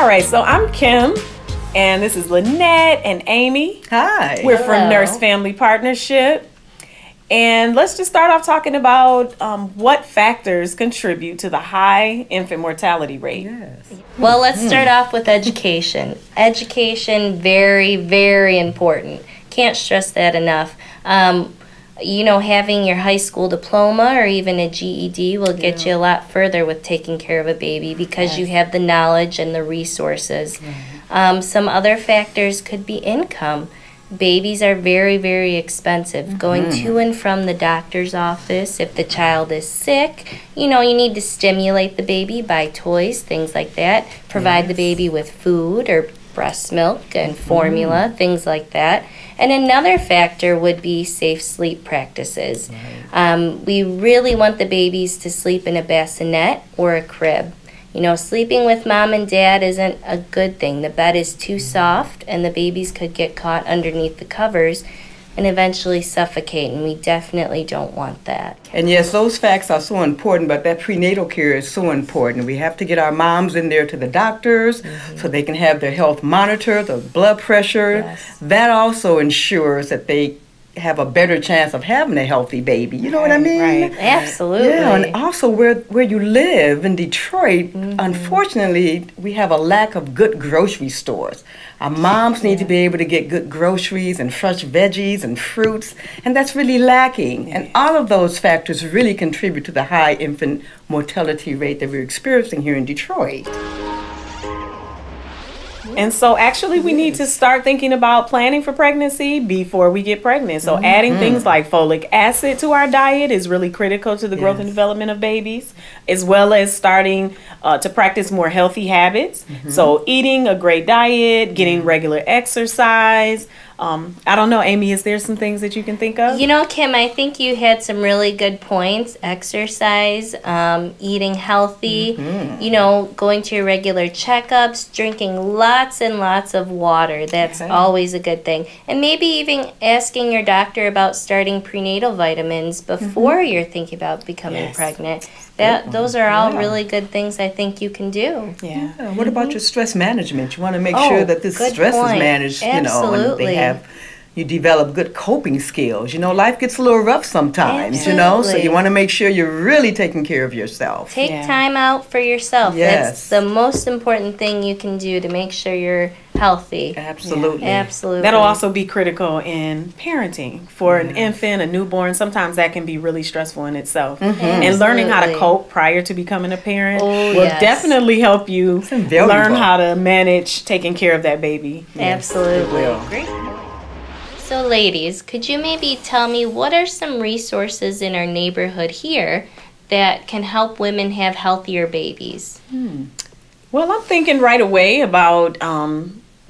All right, so I'm Kim, and this is Lynette and Amy. Hi. We're from Nurse Family Partnership. And let's just start off talking about what factors contribute to the high infant mortality rate. Yes. Well, let's start off with education. Education, very, very important. Can't stress that enough. You know, having your high school diploma or even a GED will get you a lot further with taking care of a baby because you have the knowledge and the resources. Some other factors could be income. Babies are very, very expensive. Going to and from the doctor's office, if the child is sick, you know, you need to stimulate the baby, buy toys, things like that. Provide the baby with food or breast milk and formula, things like that. And another factor would be safe sleep practices. We really want the babies to sleep in a bassinet or a crib. You know, sleeping with mom and dad isn't a good thing. The bed is too soft and the babies could get caught underneath the covers and eventually suffocate, and we definitely don't want that. And yes, those facts are so important, but that prenatal care is so important. We have to get our moms in there to the doctors so they can have their health monitored, the blood pressure. That also ensures that they have a better chance of having a healthy baby. You know what I mean? Right. Absolutely. Yeah, and also where you live in Detroit, unfortunately, we have a lack of good grocery stores. Our moms need to be able to get good groceries and fresh veggies and fruits, and that's really lacking. And all of those factors really contribute to the high infant mortality rate that we're experiencing here in Detroit. And so actually we need to start thinking about planning for pregnancy before we get pregnant. So adding things like folic acid to our diet is really critical to the growth and development of babies, as well as starting to practice more healthy habits. So eating a great diet, getting regular exercise. I don't know, Amy, is there some things that you can think of? You know, Kim, I think you had some really good points. Exercise, eating healthy, you know, going to your regular checkups, drinking lots and lots of water. That's always a good thing. And maybe even asking your doctor about starting prenatal vitamins before you're thinking about becoming pregnant. Those are all really good things I think you can do. What about your stress management? You want to make sure that this stress is managed, you know, and they have, you develop good coping skills. You know, life gets a little rough sometimes, you know, so you want to make sure you're really taking care of yourself. Take time out for yourself. That's the most important thing you can do to make sure you're healthy. Absolutely. Absolutely. That'll also be critical in parenting for an infant, a newborn. Sometimes that can be really stressful in itself. And learning how to cope prior to becoming a parent will definitely help you learn how to manage taking care of that baby. Absolutely. Great. So ladies, could you maybe tell me what are some resources in our neighborhood here that can help women have healthier babies? Well, I'm thinking right away about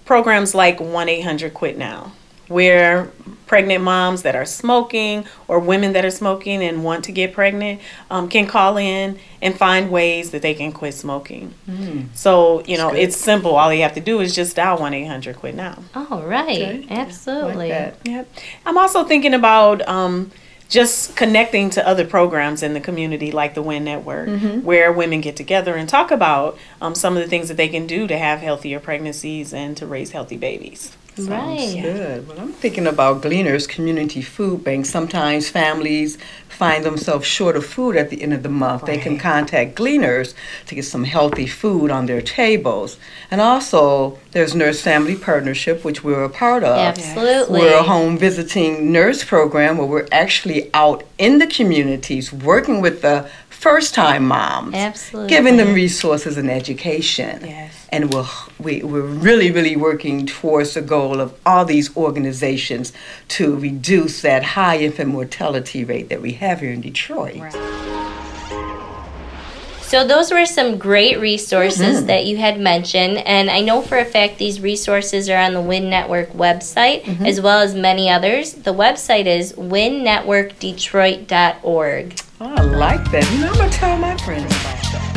programs like 1-800-QUIT-NOW, where pregnant moms that are smoking or women that are smoking and want to get pregnant can call in and find ways that they can quit smoking. So, you know, it's simple. All you have to do is just dial 1-800-QUIT-NOW. Oh, right. Absolutely. I'm also thinking about just connecting to other programs in the community like the WIN Network, where women get together and talk about some of the things that they can do to have healthier pregnancies and to raise healthy babies. Right. Good. Well, I'm thinking about Gleaners Community Food Bank. Sometimes families find themselves short of food at the end of the month. They can contact Gleaners to get some healthy food on their tables. And also, there's Nurse Family Partnership, which we're a part of. Absolutely. We're a home visiting nurse program where we're actually out in the communities working with the first-time moms, giving them resources and education. And we're really, really working towards the goal of all these organizations to reduce that high infant mortality rate that we have here in Detroit. So those were some great resources that you had mentioned, and I know for a fact these resources are on the WIN Network website, as well as many others. The website is winnetworkdetroit.org. Oh, I like that. You know, I'm going to tell my friends about that.